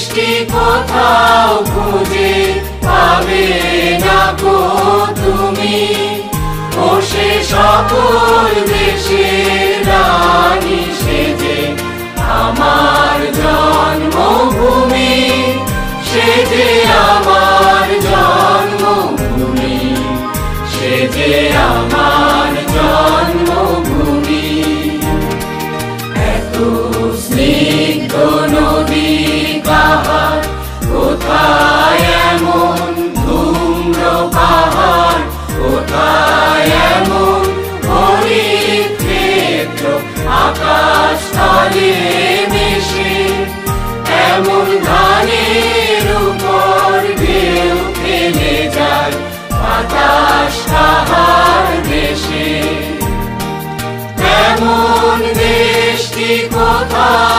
সৃষ্টি কোথাও খুঁজে পাবে না গো তুমি, বসে সকল দেশের রানী সেজে আমার জন্মভূমি, সেজে আমার জন্মভূমি, সেজে আমার জন্মভূমি। এত স্নিগ্ধ নদী কাহার, কোথায় এমন ধূম্র পাহাড়, কোথায় এমন হরিৎ ক্ষেত্র আকাশ তলে।